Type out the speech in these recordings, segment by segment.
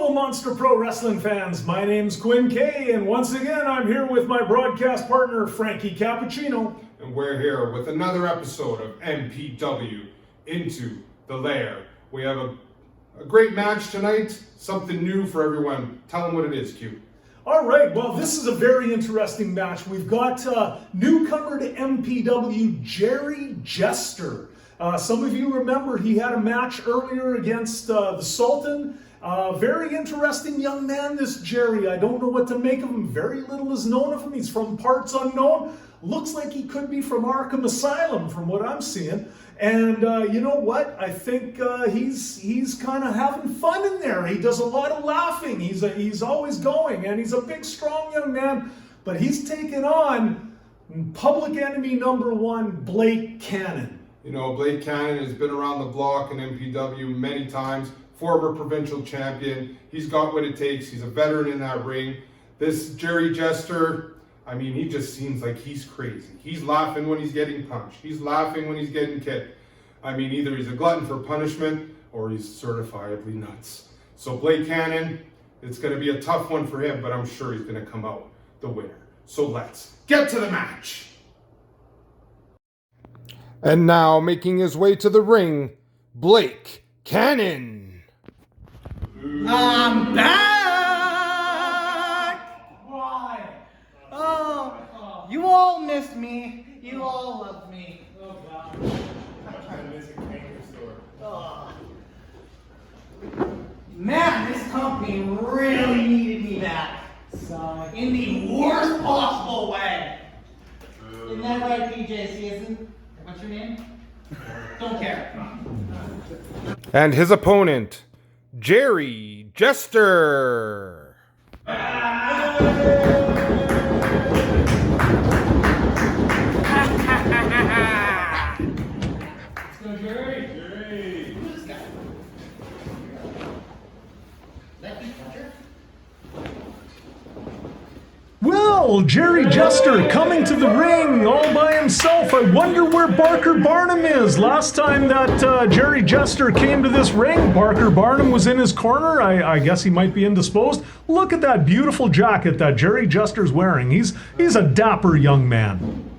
Hello, Monster Pro Wrestling fans. My name's Quinn K, and once again, I'm here with my broadcast partner, Frankie Cappuccino. And we're here with another episode of MPW Into the Lair. We have a great match tonight, something new for everyone. Tell them what it is, Q. All right, well, this is a very interesting match. We've got newcomer to MPW, Jerry Jester. Some of you remember he had a match earlier against the Sultan. Very interesting young man, this Jerry. I don't know what to make of him. Very little is known of him. He's from parts unknown. Looks like he could be from Arkham Asylum from what I'm seeing. And you know what? I think he's kind of having fun in there. He does a lot of laughing. He's always going, and he's a big, strong young man. But he's taken on public enemy number one, Blake Kannon. You know, Blake Kannon has been around the block in MPW many times. Former provincial champion. He's got what it takes. He's a veteran in that ring. This Jerry Jester, I mean, he just seems like he's crazy. He's laughing when he's getting punched. He's laughing when he's getting kicked. I mean, either he's a glutton for punishment or he's certifiably nuts. So Blake Kannon, it's going to be a tough one for him, but I'm sure he's going to come out the winner. So let's get to the match. And now, making his way to the ring, Blake Kannon. I'm back! Why? Oh, you all missed me. You all loved me. Oh, God. Oh. Man, this company really needed me back. So, in the worst possible way. Isn't that right, PJC, isn't? What's your name? Don't care. And his opponent, Jerry Jester. Let's go, Jerry. Who's this guy? Lefty puncher? Well, Jerry Jester coming to the ring all by himself. I wonder where Barker Barnum is. Last time that Jerry Jester came to this ring, Barker Barnum was in his corner. I guess he might be indisposed. Look at that beautiful jacket that Jerry Jester's wearing. He's a dapper young man.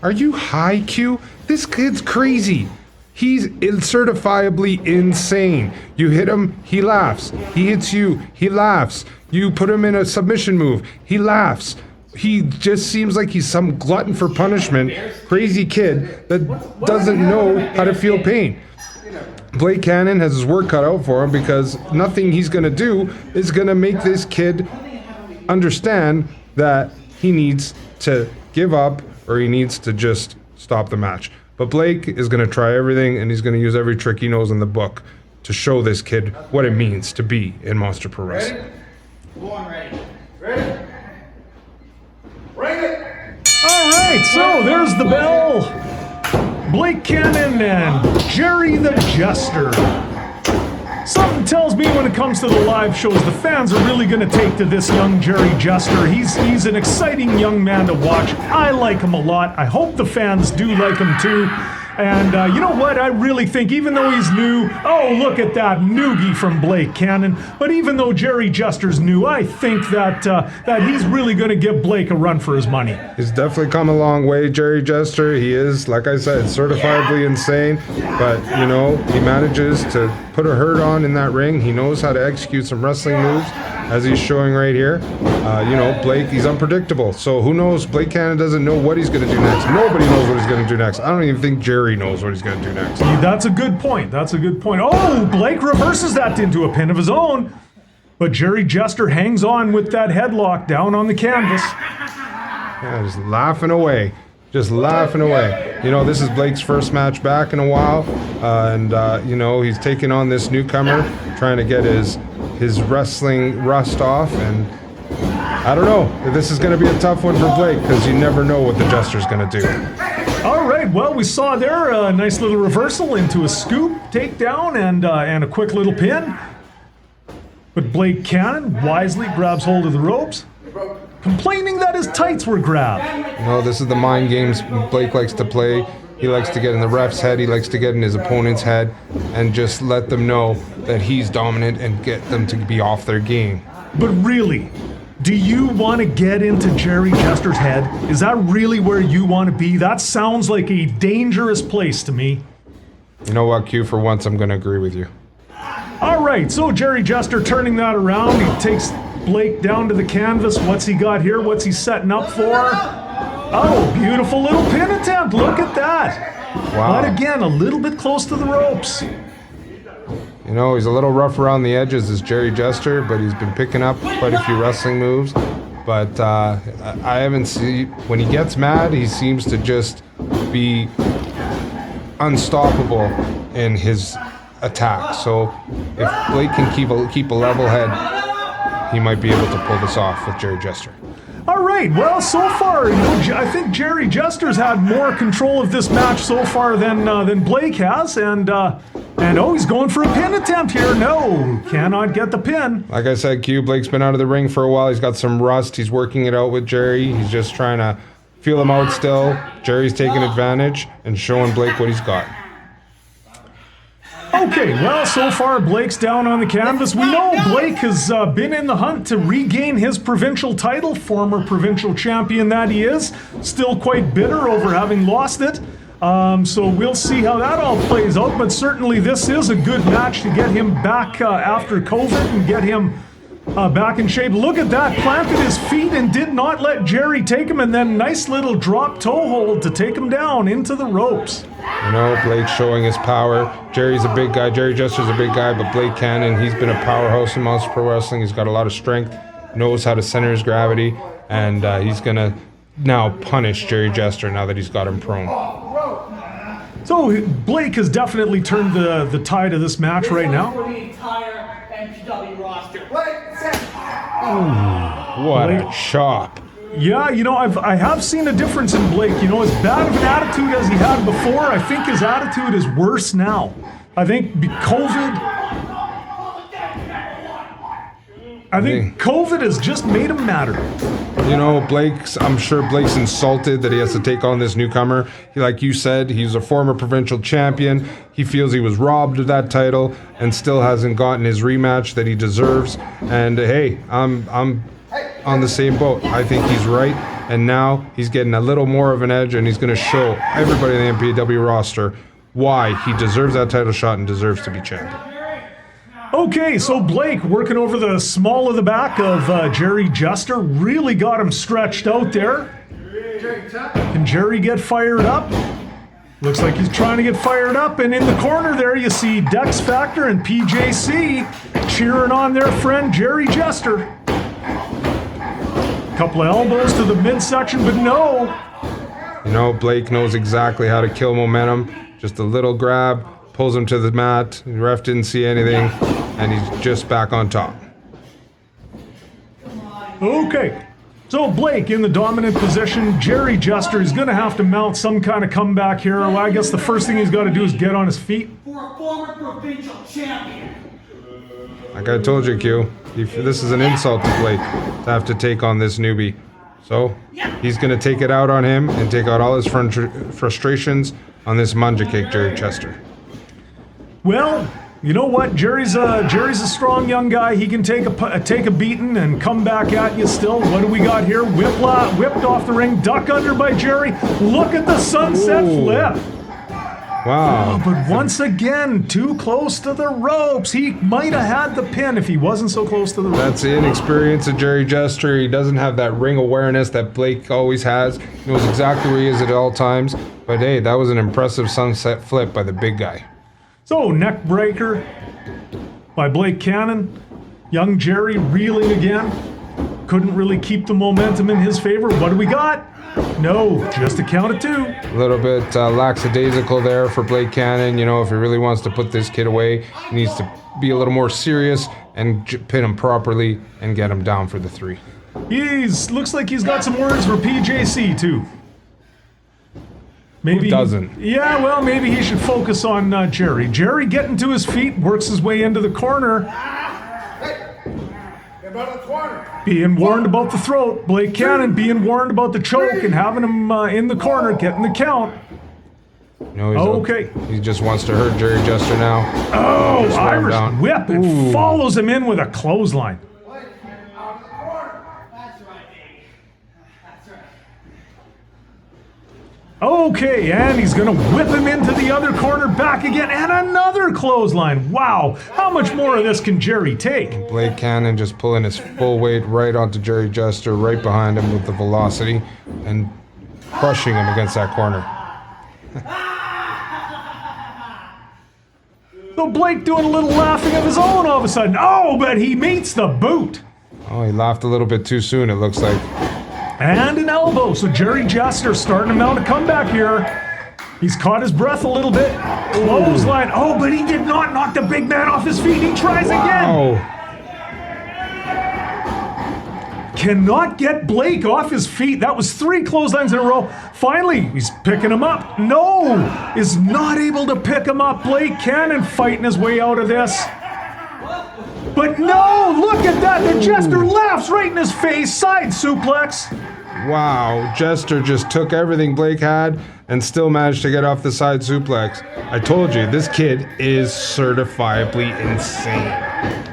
Are you high, Q? This kid's crazy. He's certifiably insane. You hit him, he laughs. He hits you, he laughs. You put him in a submission move, he laughs. He just seems like he's some glutton for punishment, crazy kid that doesn't know how to feel pain. Blake Kannon has his work cut out for him because nothing he's going to do is going to make this kid understand that he needs to give up or he needs to just stop the match. But Blake is going to try everything, and he's going to use every trick he knows in the book to show this kid what it means to be in Monster Pro Wrestling. Ready? Go on, ready. Ready? Ring it! All right, so there's the bell. Blake Kannon and Jerry the Jester. Something tells me when it comes to the live shows, the fans are really going to take to this young Jerry Jester. He's an exciting young man to watch. I like him a lot. I hope the fans do like him too. And you know what? I really think, even though he's new, oh, look at that noogie from Blake Kannon. But even though Jerry Jester's new, I think that he's really going to give Blake a run for his money. He's definitely come a long way, Jerry Jester. He is, like I said, certifiably insane. But, you know, he manages to put a hurt on in that ring. He knows how to execute some wrestling moves, as he's showing right here. You know, Blake, he's unpredictable. So who knows? Blake Kannon doesn't know what he's going to do next. Nobody knows what he's going to do next. I don't even think Jerry knows what he's going to do next. That's a good point. That's a good point. Oh, Blake reverses that into a pin of his own. But Jerry Jester hangs on with that headlock down on the canvas. Yeah, just laughing away. Just laughing away. You know, this is Blake's first match back in a while. You know, he's taking on this newcomer, trying to get his wrestling rust off. And I don't know. This is going to be a tough one for Blake because you never know what the Jester's going to do. All right, well, we saw there a nice little reversal into a scoop, takedown, and a quick little pin. But Blake Kannon wisely grabs hold of the ropes, complaining that his tights were grabbed. No, this is the mind games Blake likes to play. He likes to get in the ref's head. He likes to get in his opponent's head and just let them know that he's dominant and get them to be off their game. But really, do you want to get into Jerry Jester's head? Is that really where you want to be? That sounds like a dangerous place to me. You know what, Q? For once, I'm going to agree with you. All right, so Jerry Jester turning that around. He takes Blake down to the canvas. What's he got here? What's he setting up for? Oh, beautiful little pin attempt. Look at that. Wow. But again, a little bit close to the ropes. You know, he's a little rough around the edges, as Jerry Jester, but he's been picking up quite a few wrestling moves. But I haven't seen, when he gets mad, he seems to just be unstoppable in his attack. So if Blake can keep a level head, he might be able to pull this off with Jerry Jester. All right, well, so far, I think Jerry Jester's had more control of this match so far than Blake has, and he's going for a pin attempt here. No, cannot get the pin. Like I said, Q, Blake's been out of the ring for a while. He's got some rust. He's working it out with Jerry. He's just trying to feel him out still. Jerry's taking advantage and showing Blake what he's got. Okay, well, so far Blake's down on the canvas. We know Blake has been in the hunt to regain his provincial title, former provincial champion that he is. Still quite bitter over having lost it. So we'll see how that all plays out, but certainly this is a good match to get him back after COVID and get him back in shape. Look at that, planted his feet and did not let Jerry take him, and then nice little drop toe hold to take him down into the ropes. You know, Blake's showing his power. Jerry's a big guy. Jerry Jester's a big guy, but Blake Kannon, he's been a powerhouse in Monster Pro Wrestling. He's got a lot of strength, knows how to center his gravity, and he's going to now punish Jerry Jester now that he's got him prone. So Blake has definitely turned the tide of this match right now. For the entire MPW roster. What a chop. Yeah, you know, I have seen a difference in Blake. You know, as bad of an attitude as he had before, I think his attitude is worse now. I think COVID has just made him madder. You know, I'm sure Blake's insulted that he has to take on this newcomer. Like you said, he's a former provincial champion. He feels he was robbed of that title and still hasn't gotten his rematch that he deserves. And hey, I'm on the same boat. I think he's right. And now he's getting a little more of an edge, and he's going to show everybody in the MPW roster why he deserves that title shot and deserves to be champion. Okay, so Blake working over the small of the back of Jerry Jester. Really got him stretched out there. Can Jerry get fired up? Looks like he's trying to get fired up. And in the corner there, you see Dex Factor and PJC cheering on their friend Jerry Jester. Couple of elbows to the midsection, but no. You know, Blake knows exactly how to kill momentum. Just a little grab, pulls him to the mat. The ref didn't see anything, and he's just back on top. Okay, so Blake in the dominant position. Jerry Jester is going to have to mount some kind of comeback here. Well, I guess the first thing he's got to do is get on his feet. For a former provincial champion. Like I told you, Q, this is an insult to Blake to have to take on this newbie. So he's going to take it out on him and take out all his frustrations on this manja cake, Jerry Jester. Well, you know what? Jerry's a strong young guy. He can take a beating and come back at you still. What do we got here? Whipped off the ring, duck under by Jerry. Look at the sunset flip. Wow. Oh, but once again, too close to the ropes. He might have had the pin if he wasn't so close to the ropes. That's the inexperience of Jerry Jester. He doesn't have that ring awareness that Blake always has. He knows exactly where he is at all times. But hey, that was an impressive sunset flip by the big guy. So, neck breaker by Blake Kannon. Young Jerry reeling again. Couldn't really keep the momentum in his favor. What do we got? No, just a count of two. A little bit lackadaisical there for Blake Kannon. You know, if he really wants to put this kid away, he needs to be a little more serious and pin him properly and get him down for the 3. Looks like he's got some words for PJC too. Maybe Who doesn't? Yeah, well, maybe he should focus on Jerry. Jerry getting to his feet, works his way into the corner. Being warned about the throat. Blake Kannon being warned about the choke and having him in the corner, getting the count. No, he's Okay. He just wants to hurt Jerry Jester now. Oh, Just wear him Irish down. whip and Ooh. follows him in with a clothesline. That's right, baby. That's right. Okay, and he's gonna whip him into the other corner, back again, and another clothesline. Wow, how much more of this can Jerry take? Blake Kannon just pulling his full weight right onto Jerry Jester, right behind him with the velocity, and crushing him against that corner. So Blake doing a little laughing of his own all of a sudden. Oh, but he meets the boot. Oh, he laughed a little bit too soon, it looks like. And an elbow. So Jerry Jester starting to mount a comeback here. He's caught his breath a little bit. Clothesline. Oh, but he did not knock the big man off his feet. He tries again. Oh, Cannot get Blake off his feet. That was 3 clotheslines in a row. Finally, he's picking him up. No, is not able to pick him up. Blake Kannon fighting his way out of this. But no, look at that. The Jester laughs right in his face. Side suplex. wow. Jester just took everything Blake had and still managed to get off the side suplex. I told you, this kid is certifiably insane.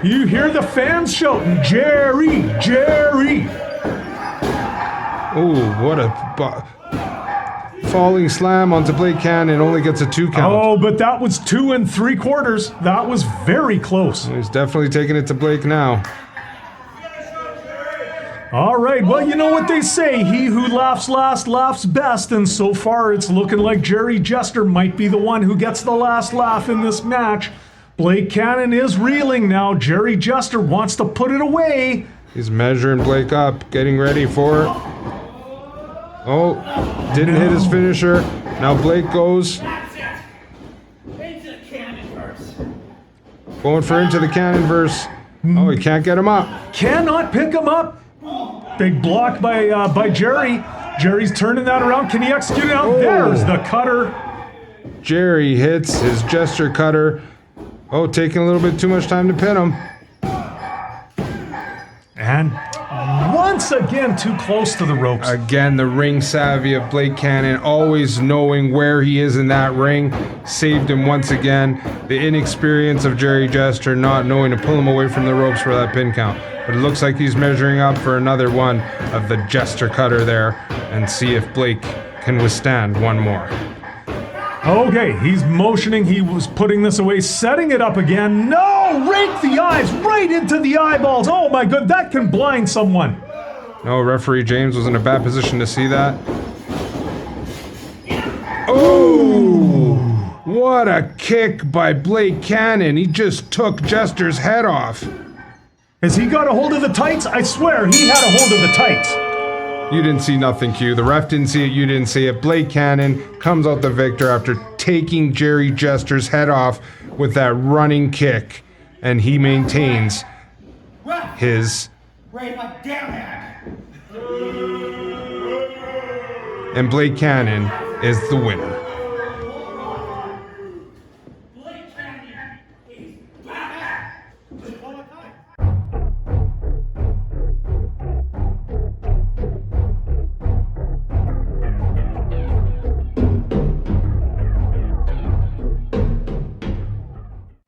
You hear the fans shouting, Jerry, Jerry. Ooh, what a falling slam onto Blake Kannon, only gets a 2 count. Oh, but that was 2 3/4. That was very close. He's definitely taking it to Blake now. All right, well, you know what they say. He who laughs last laughs best. And so far, it's looking like Jerry Jester might be the one who gets the last laugh in this match. Blake Kannon is reeling now. Jerry Jester wants to put it away. He's measuring Blake up, getting ready for it. Oh, didn't hit his finisher. Now Blake goes, That's it. Into the cannon verse. going for into the Cannon verse. Oh, he can't get him up. Cannot pick him up. Big block by Jerry. Jerry's turning that around. Can he execute it out? Oh. There's the cutter. Jerry hits his Jester cutter. Oh, taking a little bit too much time to pin him. And once again, too close to the ropes. Again, the ring savvy of Blake Kannon, always knowing where he is in that ring, saved him once again. The inexperience of Jerry Jester not knowing to pull him away from the ropes for that pin count. But it looks like he's measuring up for another one of the Jester cutter there, and see if Blake can withstand one more. Okay, he's motioning. He was putting this away, setting it up again. No! Rake the eyes right into the eyeballs. Oh my god, that can blind someone. No, referee James was in a bad position to see that. Oh! What a kick by Blake Kannon. He just took Jester's head off. Has he got a hold of the tights? I swear, he had a hold of the tights. You didn't see nothing, Q. The ref didn't see it, you didn't see it. Blake Kannon comes out the victor after taking Jerry Jester's head off with that running kick. And he maintains his... Right, my damn head. And Blake Kannon is the winner.